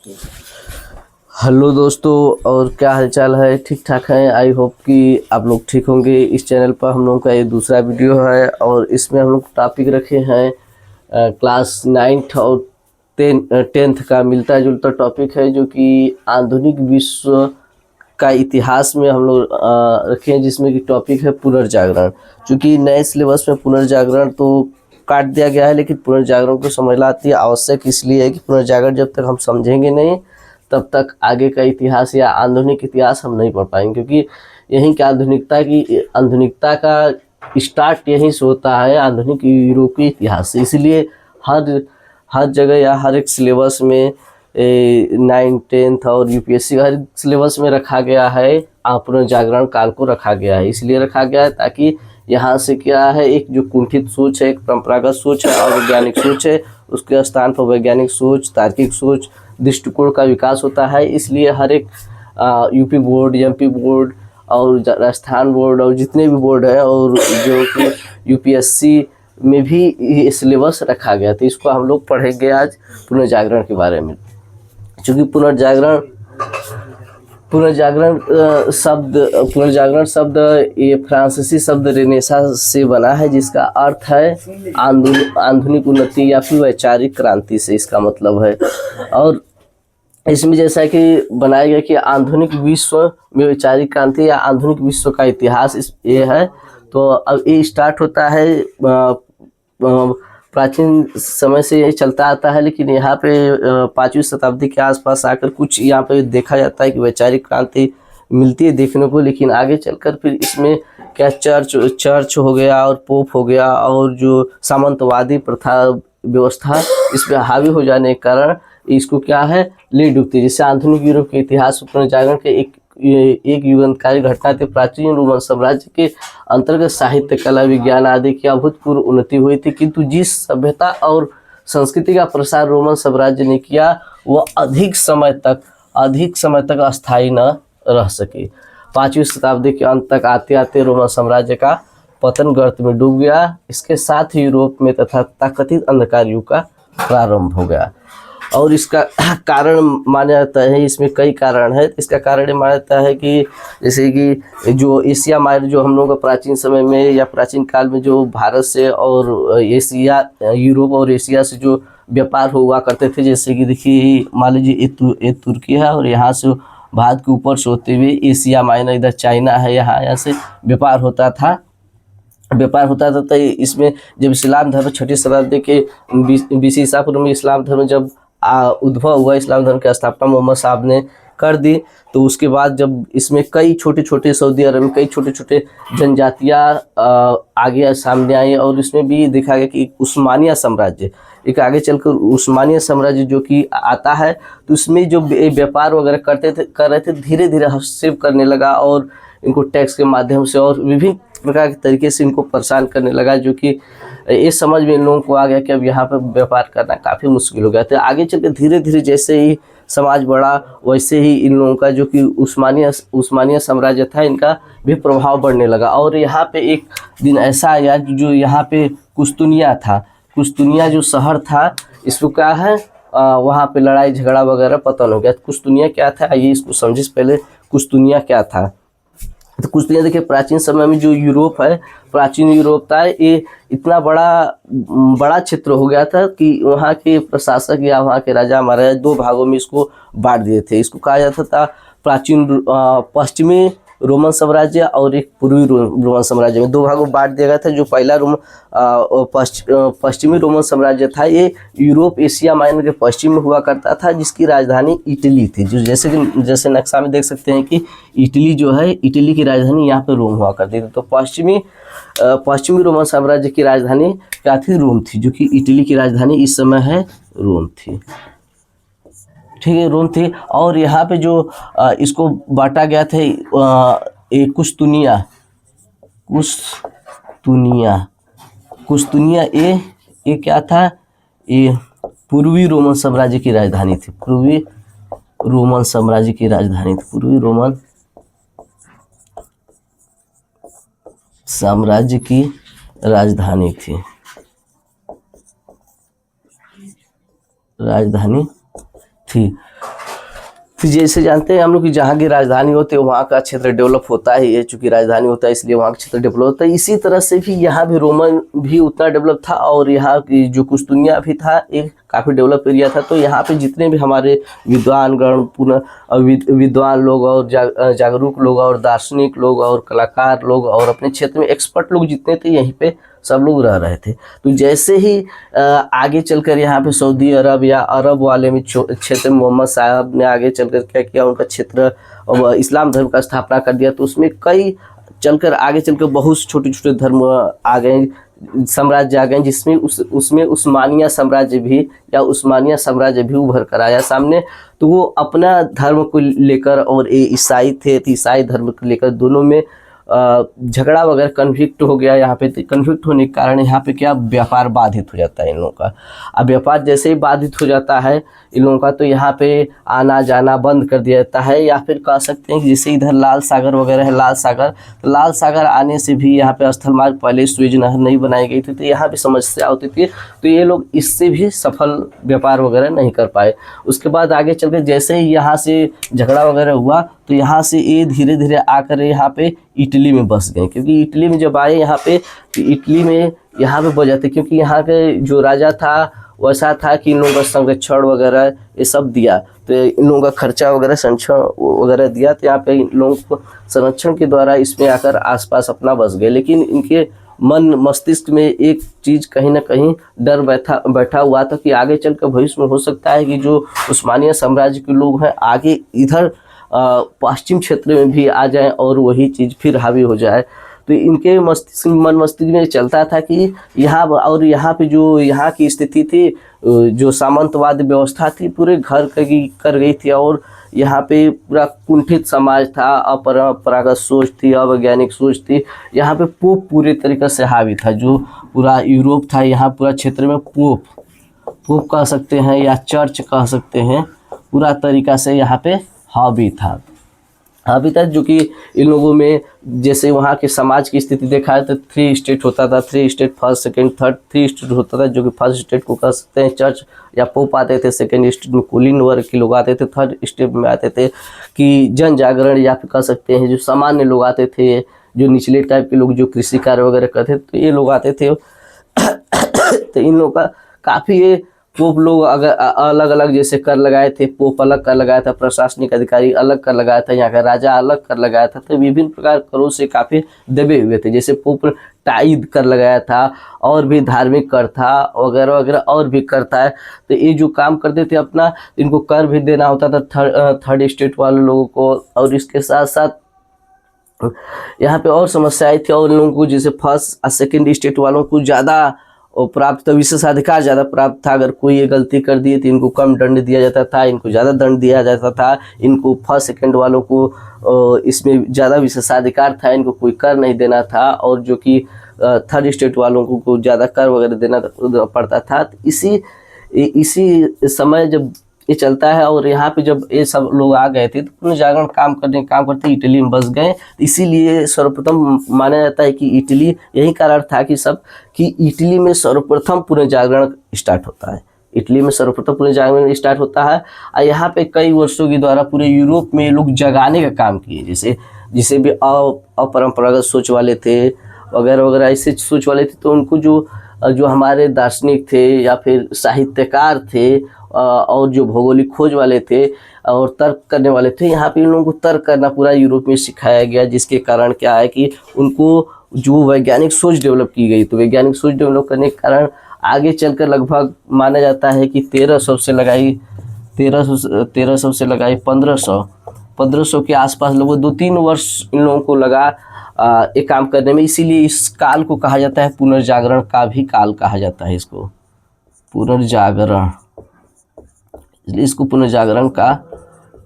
Hello दोस्तों, और क्या हालचाल है? ठीक ठाक है। आई होप कि आप लोग ठीक होंगे। इस चैनल पर हम लोगों का ये दूसरा वीडियो है और इसमें हम लोग टॉपिक रखे हैं क्लास 9th और 10th का मिलता जुलता टॉपिक है, जो कि आधुनिक विश्व का इतिहास में हम लोग रखे हैं, जिसमें कि टॉपिक है पुनर्जागरण। चूँकि नए सिलेबस में पुनर्जागरण तो काट दिया गया है, लेकिन पुनर्जागरण को समझना अति आवश्यक इसलिए है कि पुनर्जागरण जब तक हम समझेंगे नहीं तब तक आगे का इतिहास या आधुनिक इतिहास हम नहीं पढ़ पाएंगे। क्योंकि यहीं की आधुनिकता का स्टार्ट यहीं से होता है, आधुनिक यूरोपीय इतिहास से। इसलिए हर हर जगह या हर एक सिलेबस में 9th 10th और यूपीएससी हर सिलेबस में रखा गया है, पुनर्जागरण काल को रखा गया है। इसलिए रखा गया है ताकि यहाँ से क्या है, एक जो कुंठित सोच है, एक परंपरागत सोच है और वैज्ञानिक सोच है, उसके स्थान पर वैज्ञानिक सोच, तार्किक सोच, दृष्टिकोण का विकास होता है। इसलिए हर एक यूपी बोर्ड, एमपी बोर्ड और राजस्थान बोर्ड और जितने भी बोर्ड हैं, और जो कि यूपीएससी में भी ये सिलेबस रखा गया। तो इसको हम लोग पढ़ेंगे आज पुनर्जागरण के बारे में। चूँकि पुनर्जागरण शब्द ये फ्रांसीसी शब्द रेनेसा से बना है, जिसका अर्थ है आधुनिक उन्नति या फिर वैचारिक क्रांति से इसका मतलब है। और इसमें जैसा कि बनाया गया कि आधुनिक विश्व में वैचारिक क्रांति या आधुनिक विश्व का इतिहास ये है। तो अब ये स्टार्ट होता है प्राचीन समय से ये चलता आता है, लेकिन यहाँ पे 5वीं शताब्दी के आसपास आकर कुछ यहाँ पे देखा जाता है कि वैचारिक क्रांति मिलती है देखने को। लेकिन आगे चलकर फिर इसमें क्या चर्च हो गया और पोप हो गया और जो सामंतवादी प्रथा व्यवस्था इस पर हावी हो जाने के कारण इसको क्या है, ले डूबती है। जिससे आधुनिक यूरोप के इतिहास पुनर्जागरण के एक युगांतकारी घटना थी। प्राचीन रोमन साम्राज्य के अंतर्गत साहित्य, कला, विज्ञान आदि की अभूतपूर्व उन्नति हुई थी, किंतु जिस सभ्यता और संस्कृति का प्रसार रोमन साम्राज्य ने किया वह अधिक समय तक अस्थायी न रह सके। 5वीं शताब्दी के अंत तक आते आते रोमन साम्राज्य का पतन गर्त में डूब गया। इसके साथ ही यूरोप में तथाकथित अंधकार युग का प्रारंभ हो गया। और इसका कारण माना जाता है, इसमें कई कारण है। इसका कारण ये माना जाता है कि जैसे कि जो एशिया माइनर, जो हम लोग का प्राचीन समय में या प्राचीन काल में जो भारत से और एशिया, यूरोप और एशिया से जो व्यापार हुआ करते थे, जैसे कि देखिए मान लीजिए ये तुर्की है और यहाँ से भारत के ऊपर से होते हुए एशिया माइनर, इधर चाइना है, यहाँ से व्यापार होता था। तो इसमें जब इस्लाम धर्म 6वीं शताब्दी के बीसी ईसा पूर्व में इस्लाम धर्म जब उद्भव हुआ, इस्लाम धर्म की स्थापना मोहम्मद साहब ने कर दी, तो उसके बाद जब इसमें कई छोटे छोटे सऊदी अरब में कई छोटे छोटे जनजातियाँ आगे सामने आई। और इसमें भी देखा गया कि उस्मानिया साम्राज्य, एक आगे चलकर उस्मानिया साम्राज्य जो कि आता है, तो उसमें जो व्यापार वगैरह कर रहे थे, धीरे धीरे हस्तक्षेप करने लगा और इनको टैक्स के माध्यम से और विभिन्न प्रकार के तरीके से इनको परेशान करने लगा, जो कि इस समझ में इन लोगों को आ गया कि अब यहाँ पर व्यापार करना काफ़ी मुश्किल हो गया। तो आगे चलकर धीरे धीरे जैसे ही समाज बढ़ा, वैसे ही इन लोगों का जो कि उस्मानिया साम्राज्य था, इनका भी प्रभाव बढ़ने लगा। और यहाँ पे एक दिन ऐसा आया जो यहाँ पे कुस्तुनिया जो शहर था, इसको क्या है, वहाँ पे लड़ाई झगड़ा वगैरह पतन हो गया। कुस्तुनिया क्या था, आइए इसको समझे पहले कुस्तुनिया क्या था। तो कुस्तुनिया देखिए, प्राचीन समय में जो यूरोप है, प्राचीन यूरोप था, ये इतना बड़ा क्षेत्र हो गया था कि वहाँ के प्रशासक या वहाँ के राजा महाराजा 2 भागों में इसको बांट दिए थे। इसको कहा जाता था प्राचीन पश्चिमी रोमन साम्राज्य और एक पूर्वी रोमन साम्राज्य में 2 भागों में बांट दिया गया था। जो पहला पश्चिमी रोमन साम्राज्य था, ये यूरोप एशिया माइनर के पश्चिम में हुआ करता था, जिसकी राजधानी इटली थी। जो जैसे नक्शा में देख सकते हैं कि इटली जो है, इटली की राजधानी यहाँ पे रोम हुआ करती थी। तो पश्चिमी रोमन साम्राज्य की राजधानी क्या थी, रोम थी, जो कि इटली की राजधानी इस समय है रोम थी। ठीक है, रोम थी। और यहाँ पे जो इसको बांटा गया था, कुस्तुनिया ये क्या था, ये पूर्वी रोमन साम्राज्य की राजधानी थी। पूर्वी रोमन साम्राज्य की राजधानी थी। पूर्वी रोमन साम्राज्य की राजधानी थी। तो जैसे जानते हैं हम लोग कि जहाँ की राजधानी होती है वहाँ का क्षेत्र डेवलप होता ही है, चूँकि राजधानी होता है इसलिए वहाँ का क्षेत्र डेवलप होता है। इसी तरह से भी यहाँ भी रोमन भी उतना डेवलप था और यहाँ की जो कुस्तुनिया भी था एक काफ़ी डेवलप एरिया था। तो यहाँ पे जितने भी हमारे विद्वान गण पुनः विद्वान लोग और जागरूक लोग और दार्शनिक लोग और कलाकार लोग और अपने क्षेत्र में एक्सपर्ट लोग जितने थे यहीं पे सब लोग रह रहे थे। तो जैसे ही आगे चलकर यहाँ पे सऊदी अरब या अरब वाले में क्षेत्र में मोहम्मद साहब ने आगे चलकर क्या किया, उनका क्षेत्र इस्लाम धर्म का स्थापना कर दिया। तो उसमें कई चलकर आगे चलकर बहुत छोटे छोटे धर्म आ गए, साम्राज्य आ गए, जिसमें उसमें उस्मानिया साम्राज्य भी या उस्मानिया साम्राज्य भी उभर कर आया सामने। तो वो अपना धर्म को लेकर और ये ईसाई थे तो ईसाई धर्म को लेकर दोनों में झगड़ा वगैरह कन्फ्लिक्ट हो गया। यहाँ पे कन्फ्लिक्ट होने के कारण यहाँ पे क्या व्यापार बाधित हो जाता है इन लोगों का। अब व्यापार जैसे ही बाधित हो जाता है इन लोगों का तो यहाँ पे आना जाना बंद कर दिया जाता है। या फिर कह सकते हैं कि जैसे इधर लाल सागर वगैरह है, तो लाल सागर आने से भी यहाँ पे स्थल मार्ग पहले सुएज नहर नहीं बनाई गई थी तो यहाँ पे समस्या होती थी। तो ये लोग इससे भी सफल व्यापार वगैरह नहीं कर पाए। उसके बाद आगे चलकर जैसे ही यहाँ से झगड़ा वगैरह हुआ तो यहाँ से ये धीरे धीरे आकर यहाँ पे इटली में बस गए, क्योंकि इटली में जब आए यहाँ पे तो इटली में यहाँ पे बस जाते, क्योंकि यहाँ के जो राजा था वैसा था कि इन लोगों का संरक्षण वगैरह ये सब दिया। तो इन लोगों का खर्चा वगैरह संरक्षण वगैरह दिया। तो यहाँ पे इन लोगों को संरक्षण के द्वारा इसमें आकर आसपास अपना बस गए। लेकिन इनके मन मस्तिष्क में एक चीज़ कहीं ना कहीं डर बैठा हुआ था कि आगे चलकर भविष्य में हो सकता है कि जो उस्मानिया साम्राज्य के लोग हैं आगे इधर पश्चिम क्षेत्र में भी आ जाएं और वही चीज़ फिर हावी हो जाए। तो इनके मन मस्तिष्क में चलता था कि यहाँ पे जो यहाँ की स्थिति थी, जो सामंतवाद व्यवस्था थी पूरे घर कर गई थी और यहाँ पे पूरा कुंठित समाज था, अपरंपरागत सोच थी, अवैज्ञानिक सोच थी। यहाँ पे पोप पूरे तरीके से हावी था। जो पूरा यूरोप था यहाँ पूरा क्षेत्र में पोप कह सकते हैं या चर्च कह सकते हैं, पूरा तरीका से यहाँ पे हावी था जो कि इन लोगों में जैसे वहाँ के समाज की स्थिति देखा है तो 3 स्टेट होता था, 3 state first second third 3 state होता था। जो कि फर्स्ट स्टेट को कह सकते हैं चर्च या पोप आते थे, सेकंड स्टेट में कुलीन वर्ग के लोग आते थे, थर्ड स्टेट में आते थे कि जन जागरण या फिर कह सकते हैं जो सामान्य लोग आते थे, जो निचले टाइप के लोग जो कृषि कार्य वगैरह करते थे तो ये लोग आते थे। तो इन लोगों का काफ़ी ये पोप लोग अगर अलग अलग जैसे कर लगाए थे, पोप अलग कर लगाया था, प्रशासनिक अधिकारी अलग कर लगाया था, यहाँ का राजा अलग कर लगाया था। तो विभिन्न प्रकार करों से काफ़ी दबे हुए थे। जैसे पोप टाइद कर लगाया था और भी धार्मिक कर था वगैरह वगैरह और भी करता है। तो ये जो काम करते थे अपना इनको कर भी देना होता था थर्ड स्टेट वाले लोगों को। और इसके साथ साथ यहाँ पे और समस्याएं थी और लोगों को जैसे फर्स्ट और सेकेंड स्टेट वालों को ज़्यादा और प्राप्त विशेषाधिकार ज़्यादा प्राप्त था। अगर कोई ये गलती कर दी तो इनको कम दंड दिया जाता था, इनको ज़्यादा दंड दिया जाता था। इनको फर्स्ट सेकंड वालों को इसमें ज़्यादा विशेषाधिकार था, इनको कोई कर नहीं देना था। और जो कि थर्ड स्टेट वालों को ज़्यादा कर वगैरह देना पड़ता था। तो इसी समय जब ये चलता है और यहाँ पे जब ये सब लोग आ गए थे तो पुनर्जागरण काम करते इटली में बस गए। इसीलिए सर्वप्रथम माना जाता है कि इटली, यही कारण था कि इटली में सर्वप्रथम पुनर्जागरण स्टार्ट होता है। इटली में सर्वप्रथम पुनर्जागरण स्टार्ट होता है और यहाँ पे कई वर्षों के द्वारा पूरे यूरोप में लोग जगाने का काम किए। जिसे भी अपरंपरागत सोच वाले थे वगैरह वगैरह ऐसे सोच वाले थे तो उनको जो हमारे दार्शनिक थे या फिर साहित्यकार थे और जो भौगोलिक खोज वाले थे और तर्क करने वाले थे, यहाँ पे इन लोगों को तर्क करना पूरा यूरोप में सिखाया गया। जिसके कारण क्या है कि उनको जो वैज्ञानिक सोच डेवलप की गई। तो वैज्ञानिक सोच डेवलप करने के कारण आगे चलकर लगभग माना जाता है कि 1300 से लगाई 1500 के आसपास लगभग 2-3 वर्ष इन लोगों को लगा एक काम करने में। इसीलिए इस काल को कहा जाता है पुनर्जागरण का भी काल कहा जाता है। इसको पुनर्जागरण, इसलिए इसको पुनर्जागरण का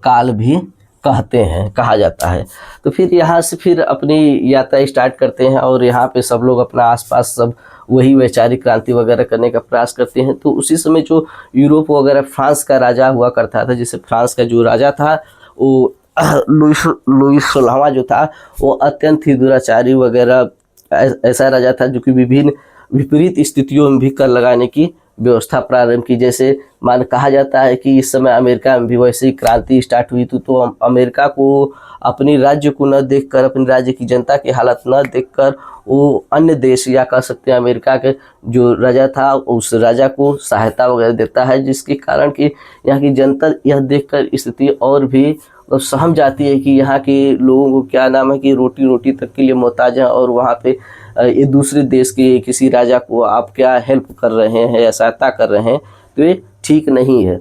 काल भी कहा जाता है। तो फिर यहाँ से फिर अपनी यात्रा स्टार्ट करते हैं और यहाँ पे सब लोग अपना आसपास सब वही वैचारिक क्रांति वगैरह करने का प्रयास करते हैं। तो उसी समय जो यूरोप वगैरह फ्रांस का राजा हुआ करता था, जैसे फ्रांस का जो राजा था वो लुईस 16वां जो था वो अत्यंत ही दुराचारी वगैरह ऐसा राजा था जो कि विभिन्न विपरीत स्थितियों में भी कर लगाने की व्यवस्था प्रारंभ की। जैसे मान कहा जाता है कि इस समय अमेरिका में भी वैसे ही क्रांति स्टार्ट हुई थी, तो अमेरिका को अपनी राज्य को न देखकर, अपने राज्य की जनता की हालत न देखकर वो अन्य देश या कह सकते हैं अमेरिका के जो राजा था उस राजा को सहायता वगैरह देता है, जिसके कारण कि यहाँ की जनता यह देखकर स्थिति और भी सहम जाती है कि यहाँ के लोगों को क्या नाम है कि रोटी रोटी तक के लिए मोहताज हैं, और वहाँ पे ये दूसरे देश के किसी राजा को आप क्या हेल्प कर रहे हैं या सहायता कर रहे हैं, तो ये ठीक नहीं है।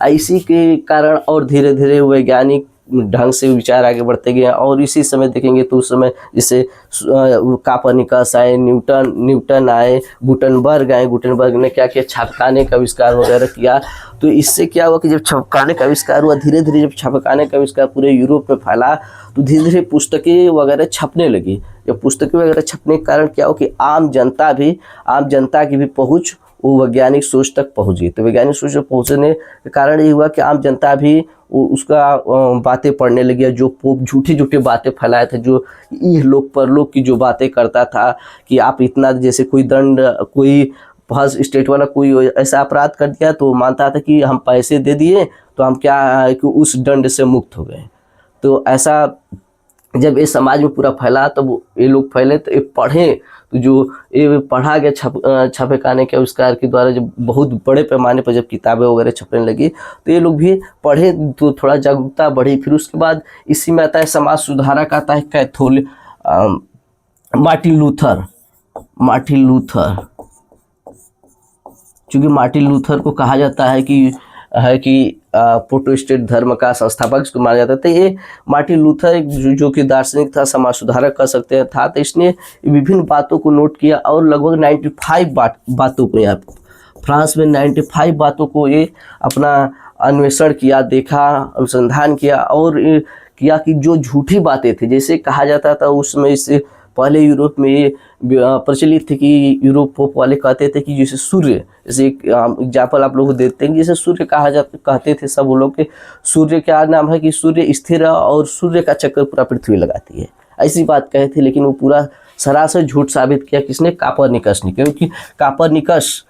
इसी के कारण और धीरे धीरे वैज्ञानिक ढंग से विचार आगे बढ़ते गए, और इसी समय देखेंगे तो उस समय जैसे कापरनिकस आए, न्यूटन आए, गुटनबर्ग आए। गुटनबर्ग ने क्या किया, छापखाने का आविष्कार वगैरह किया। तो इससे क्या हुआ कि जब छापखाने का आविष्कार हुआ, धीरे धीरे जब छापखाने का आविष्कार पूरे यूरोप में फैला, तो धीरे धीरे पुस्तकें वगैरह छपने लगी। जब पुस्तकें वगैरह छपने के कारण क्या हो कि आम जनता की भी पहुँच वो वैज्ञानिक सोच तक पहुँच गई। तो वैज्ञानिक सोच तक पहुँचने के कारण ये हुआ कि आम जनता भी उसका बातें पढ़ने लगी। जो पोप झूठी बातें फैलाए थे, जो इह लोक परलोक की जो बातें करता था कि आप इतना, जैसे कोई दंड, कोई फर्स्ट स्टेट वाला कोई ऐसा अपराध कर दिया तो मानता था कि हम पैसे दे दिए तो हम क्या है कि उस दंड से मुक्त हो गए। तो ऐसा जब ये समाज में पूरा फैला, तब ये लोग फैले तो ये पढ़े, तो जो ये पढ़ा गया छापेखाने के आविष्कार के द्वारा जब बहुत बड़े पैमाने पर जब किताबें वगैरह छपने लगी, तो ये लोग भी पढ़े तो थोड़ा जागरूकता बढ़ी। फिर उसके बाद इसी में आता है समाज सुधारक, आता है कैथोलिक मार्टिन लूथर। चूँकि मार्टिन लूथर को कहा जाता है कि प्रोटेस्टेंट धर्म का संस्थापक इसको माना जाता था। ये मार्टिन लूथर एक जो कि दार्शनिक था, समाज सुधारक कर सकते हैं था। तो इसने विभिन्न बातों को नोट किया और लगभग 95 बातों को, यहाँ फ्रांस में 95 बातों को ये अपना अन्वेषण किया, देखा, अनुसंधान किया, और किया कि जो झूठी बातें थी, जैसे कहा जाता था उसमें, इससे पहले यूरोप में ये प्रचलित थे कि यूरोप पोप वाले कहते थे कि जैसे सूर्य, जैसे एक एग्जाम्पल आप लोग को देते हैं, जैसे सूर्य कहते थे सब लोग के, सूर्य क्या नाम है कि सूर्य स्थिर है और सूर्य का चक्कर पूरा पृथ्वी लगाती है, ऐसी बात कहे थे। लेकिन वो पूरा सरासर झूठ साबित किया किसने, कापरनिकस ने। क्योंकि कापरनिकस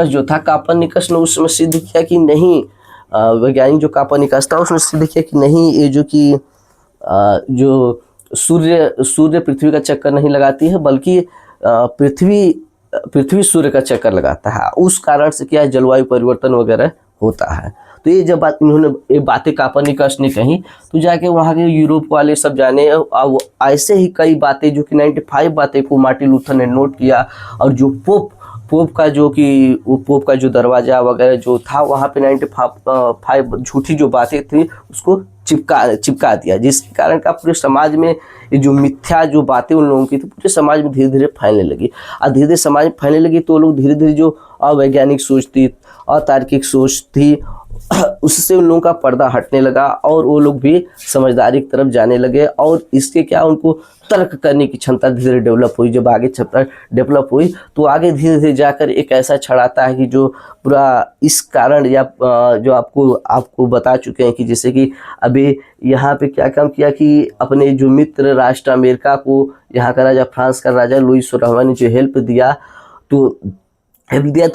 जो था, कापरनिकस ने उस समय सिद्ध किया कि नहीं, वैज्ञानिक जो कापरनिकस था उसने सिद्ध किया कि नहीं, ये जो सूर्य पृथ्वी का चक्कर नहीं लगाती है, बल्कि पृथ्वी सूर्य का चक्कर लगाता है। उस कारण से क्या है, जलवायु परिवर्तन वगैरह होता है। तो ये जब इन्होंने ये बातें कापरनिकस ने कही, तो जाके वहाँ के यूरोप वाले सब जाने। अब ऐसे ही कई बातें जो कि 95 बातें को मार्टिन लूथर ने नोट किया, और जो पोप का जो दरवाज़ा वगैरह जो था, वहाँ पे 95 झूठी जो बातें थी उसको चिपका दिया, जिसके कारण का पूरे समाज में ये जो मिथ्या जो बातें उन लोगों की थी पूरे समाज में धीरे धीरे फैलने लगी। और धीरे धीरे समाज में फैलने लगी तो लोग धीरे धीरे जो अवैज्ञानिक सोच थी, अतार्किक सोच थी, उससे उन लोगों का पर्दा हटने लगा और वो लोग भी समझदारी की तरफ जाने लगे। और इसके क्या, उनको तर्क करने की क्षमता धीरे धीरे डेवलप हुई। जब आगे डेवलप हुई तो आगे धीरे धीरे जाकर एक ऐसा क्षण आता है कि जो पूरा इस कारण, या जो आपको बता चुके हैं कि जैसे कि अभी यहाँ पे क्या काम किया कि अपने जो मित्र राष्ट्र अमेरिका को यहाँ का राजा, फ्रांस का राजा लुईस 16वां ने जो हेल्प दिया, तो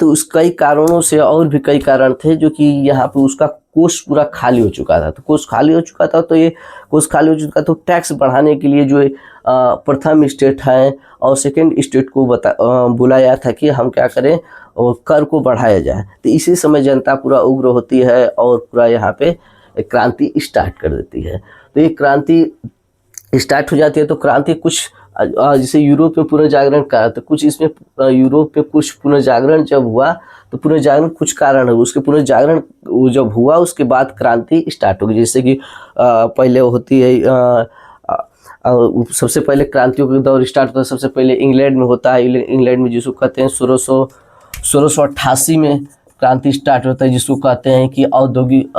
उस कई कारणों से, और भी कई कारण थे जो कि यहाँ पे उसका कोष पूरा खाली हो चुका था। तो कोष खाली हो चुका था, तो ये कोष खाली हो चुका, तो टैक्स बढ़ाने के लिए जो प्रथम स्टेट है और सेकंड स्टेट को बुलाया था कि हम क्या करें, और कर को बढ़ाया जाए। तो इसी समय जनता पूरा उग्र होती है और पूरा यहाँ पे क्रांति स्टार्ट कर देती है। तो ये क्रांति स्टार्ट हो जाती है। तो क्रांति कुछ जैसे यूरोप में पुनर्जागरण का, तो कुछ इसमें यूरोप में कुछ पुनर्जागरण जब हुआ, तो पुनर्जागरण कुछ कारण है, उसके पुनर्जागरण जब हुआ उसके बाद क्रांति स्टार्ट होगी। जैसे कि पहले होती है, सबसे पहले क्रांतियों का दौर स्टार्ट होता है, सबसे पहले इंग्लैंड में होता है। इंग्लैंड में जिसको कहते हैं 1688 में क्रांति स्टार्ट होता है, जिसको कहते हैं कि औद्योगिक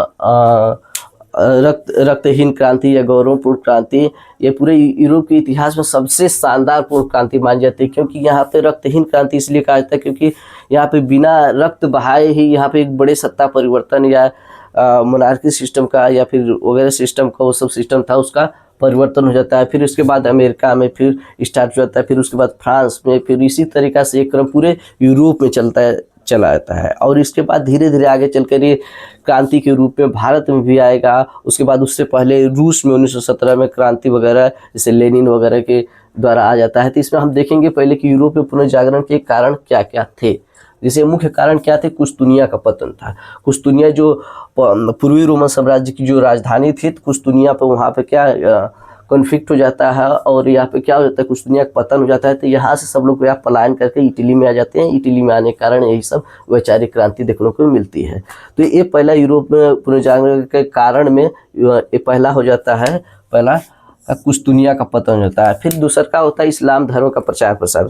रक्तहीन क्रांति या गौरवपूर्ण क्रांति। ये पूरे यूरोप के इतिहास में सबसे शानदार पूर्ण क्रांति मानी जाती है, क्योंकि यहाँ पे रक्तहीन क्रांति इसलिए कहा जाता है क्योंकि यहाँ पे बिना रक्त बहाए ही यहाँ पे एक बड़े सत्ता परिवर्तन या मोनार्की सिस्टम का या फिर वगैरह सिस्टम का वो सब सिस्टम था उसका परिवर्तन हो जाता है। फिर उसके बाद अमेरिका में फिर स्टार्ट हो जाता है, फिर उसके बाद फ्रांस में, फिर इसी तरीक़ा से एक क्रम पूरे यूरोप में चला जाता है। और इसके बाद धीरे धीरे आगे चलकर ये क्रांति के रूप में भारत में भी आएगा। उसके बाद उससे पहले रूस में 1917 में क्रांति वगैरह जैसे लेनिन वगैरह के द्वारा आ जाता है। तो इसमें हम देखेंगे पहले कि यूरोप में पुनर्जागरण के कारण क्या क्या थे। जैसे मुख्य कारण क्या थे, कुस्तुनिया का पतन था। कुस्तुनिया जो पूर्वी रोमन साम्राज्य की जो राजधानी थी, कुस्तुनिया पर वहाँ पे क्या कॉन्फ्लिक्ट हो जाता है और यहाँ पे क्या हो जाता है, कुस्तुनिया का पतन हो जाता है। तो यहाँ से सब लोग यहाँ पलायन करके इटली में आ जाते हैं। इटली में आने के कारण यही सब वैचारिक क्रांति देखने को मिलती है। तो ये पहला यूरोप में पुनर्जागरण के कारण में ये पहला हो जाता है, पहला कुस्तुनिया का पतन होता है। फिर दूसरा का होता है इस्लाम धर्म का प्रचार प्रसार।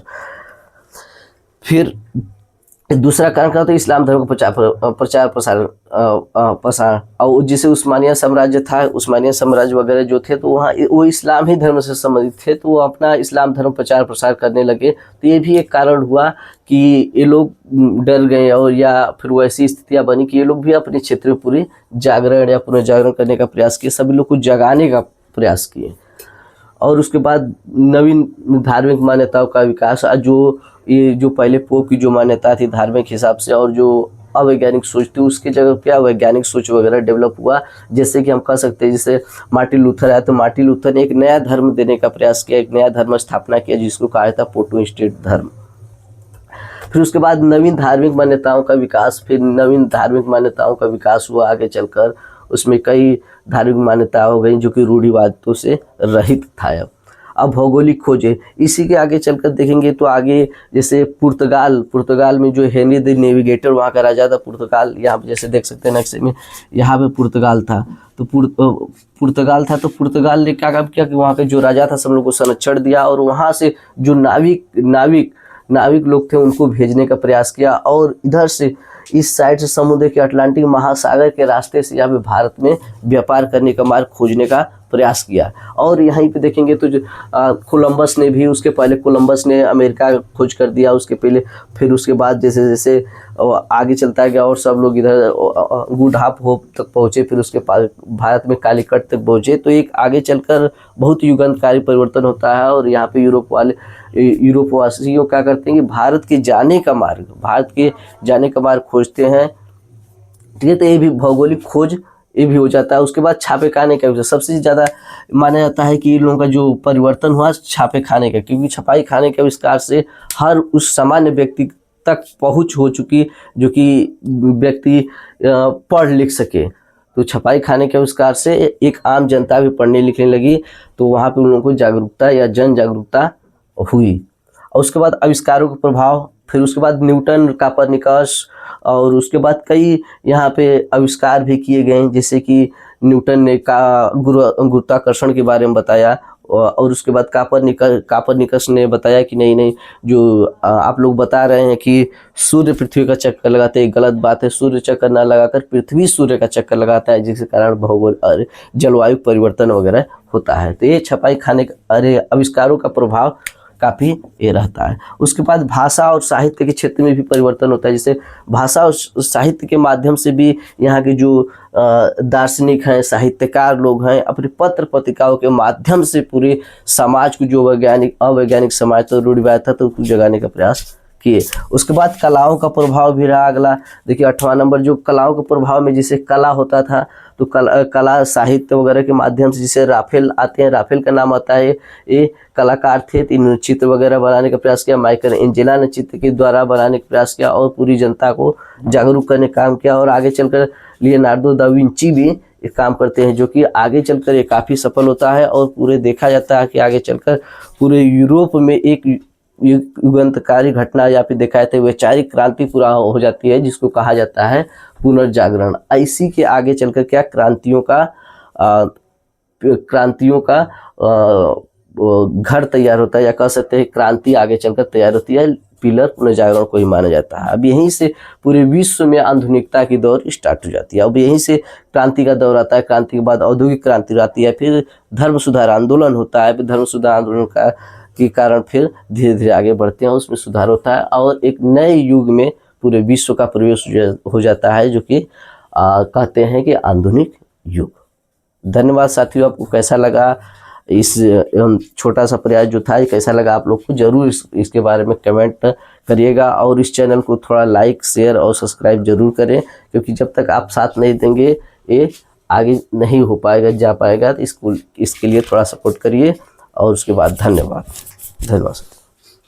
फिर दूसरा कारण क्या होता है, इस्लाम धर्म का प्रचार प्रसार। और जैसे उस्मानिया साम्राज्य था, उस्मानिया साम्राज्य वगैरह जो थे तो वहाँ वो इस्लाम ही धर्म से संबंधित थे, तो वो अपना इस्लाम धर्म प्रचार प्रसार करने लगे। तो ये भी एक कारण हुआ कि ये लोग डर गए और या फिर वैसी स्थितियाँ बनी कि ये लोग भी अपने क्षेत्र में पूरी जागरण या पुनर्जागरण करने का प्रयास किए, सभी लोग को जगाने का प्रयास किए। और उसके बाद नवीन धार्मिक मान्यताओं का विकास, ये जो पहले पोप की जो मान्यता थी धार्मिक हिसाब से और जो अवैज्ञानिक सोच थी, उसकी जगह क्या वैज्ञानिक सोच वगैरह डेवलप हुआ। जैसे कि हम कह सकते हैं, जैसे मार्टिन लूथर आया तो मार्टिन लूथर ने एक नया धर्म देने का प्रयास किया, एक नया धर्म स्थापना किया जिसको कहा था प्रोटेस्टेंट धर्म। फिर उसके बाद नवीन धार्मिक मान्यताओं का विकास, फिर नवीन धार्मिक मान्यताओं का विकास हुआ आगे चलकर। उसमें कई धार्मिक मान्यताएं हो गई जो कि रूढ़िवादियों से रहित था। अब भौगोलिक खोजें, इसी के आगे चलकर देखेंगे तो आगे जैसे पुर्तगाल में जो हेनरी द नेविगेटर वहाँ का राजा था पुर्तगाल, यहाँ पे जैसे देख सकते हैं नक्शे में, यहाँ पे पुर्तगाल था। तो पुर्तगाल ने क्या काम किया कि वहाँ के जो राजा था सब लोगों को संरक्षण दिया और वहाँ से जो नाविक लोग थे उनको भेजने का प्रयास किया और इधर से इस साइड से समुद्र के अटलांटिक महासागर के रास्ते से यहाँ पे भारत में व्यापार करने का मार्ग खोजने का प्रयास किया। और यहीं पे देखेंगे तो जो कोलंबस ने भी, उसके पहले कोलंबस ने अमेरिका का खोज कर दिया, उसके पहले फिर उसके बाद जैसे जैसे आगे चलता गया और सब लोग इधर गुड होप तक पहुँचे, फिर उसके भारत में कालीकट तक पहुँचे। तो एक आगे चलकर बहुत युगांतकारी परिवर्तन होता है और यहाँ पे यूरोपवासियों क्या करते हैं कि भारत के जाने का मार्ग खोजते हैं। ठीक है, तो ये भी भौगोलिक खोज ये भी हो जाता है। उसके बाद छापे खाने का सबसे ज़्यादा माना जाता है कि इन लोगों का जो परिवर्तन हुआ छापे खाने का, क्योंकि छपाई खाने के आविष्कार से हर उस सामान्य व्यक्ति तक पहुंच हो चुकी जो कि व्यक्ति पढ़ लिख सके। तो छपाई खाने के आविष्कार से एक आम जनता भी पढ़ने लिखने लगी, तो वहाँ पे उन लोगों को जागरूकता या जन जागरूकता हुई। और उसके बाद आविष्कारों का प्रभाव, फिर उसके बाद न्यूटन, कोपरनिकस और उसके बाद कई यहाँ पे आविष्कार भी किए गए, जैसे कि न्यूटन ने गुरुत्वाकर्षण के बारे में बताया और उसके बाद कोपरनिकस ने बताया कि नहीं जो आप लोग बता रहे हैं कि सूर्य पृथ्वी का चक्कर लगाते हैं, गलत बात है। सूर्य चक्कर न लगाकर पृथ्वी सूर्य का चक्कर लगाता है, जिसके कारण भौगोल और जलवायु परिवर्तन वगैरह होता है। तो ये छपाई खाने आविष्कारों का प्रभाव काफ़ी ये रहता है। उसके बाद भाषा और साहित्य के क्षेत्र में भी परिवर्तन होता है। जैसे भाषा और साहित्य के माध्यम से भी यहाँ के जो दार्शनिक हैं, साहित्यकार लोग हैं, अपने पत्र पत्रिकाओं के माध्यम से पूरे समाज को, जो अवैज्ञानिक समाज तो रूढ़िवाद था तो उसको जगाने का प्रयास किए। उसके बाद कलाओं का प्रभाव भी रहा। अगला देखिए 8वां नंबर, जो कलाओं के प्रभाव में जैसे कला होता था तो कला साहित्य वगैरह के माध्यम से, जैसे राफेल आते हैं, राफेल का नाम आता है, ये कलाकार थे। इन्होंने चित्र वगैरह बनाने का प्रयास किया। माइकल एंजेला ने चित्र के द्वारा बनाने का प्रयास किया और पूरी जनता को जागरूक करने का काम किया। और आगे चलकर लियोनार्डो दा विंची भी एक काम करते हैं जो कि आगे चलकर ये काफ़ी सफल होता है और पूरे देखा जाता है कि आगे चलकर पूरे यूरोप में एक युगांतकारी घटना या फिर देखा जाता है वैचारिक क्रांति पूरा हो जाती है, जिसको कहा जाता है पुनर्जागरण। इसी के आगे चलकर क्या क्रांतियों का घर तैयार होता है, या कह सकते हैं क्रांति आगे चलकर तैयार होती है। पिलर पुनर्जागरण को ही माना जाता है। अब यहीं से पूरे विश्व में आधुनिकता की दौर स्टार्ट हो जाती है। अब यहीं से क्रांति का दौर आता है। क्रांति के बाद औद्योगिक क्रांति आती है, फिर धर्म सुधार आंदोलन होता है। फिर धर्म सुधार आंदोलन के कारण फिर धीरे धीरे आगे बढ़ते हैं, उसमें सुधार होता है और एक नए युग में पूरे विश्व का प्रवेश हो जाता है, जो कि कहते हैं कि आधुनिक युग। धन्यवाद साथियों, आपको कैसा लगा इस छोटा सा प्रयास जो था, ये कैसा लगा आप लोग को, जरूर इसके बारे में कमेंट करिएगा। और इस चैनल को थोड़ा लाइक, शेयर और सब्सक्राइब जरूर करें, क्योंकि जब तक आप साथ नहीं देंगे ये आगे नहीं हो पाएगा, जा पाएगा। तो इसके लिए थोड़ा सपोर्ट करिए। और उसके बाद धन्यवाद।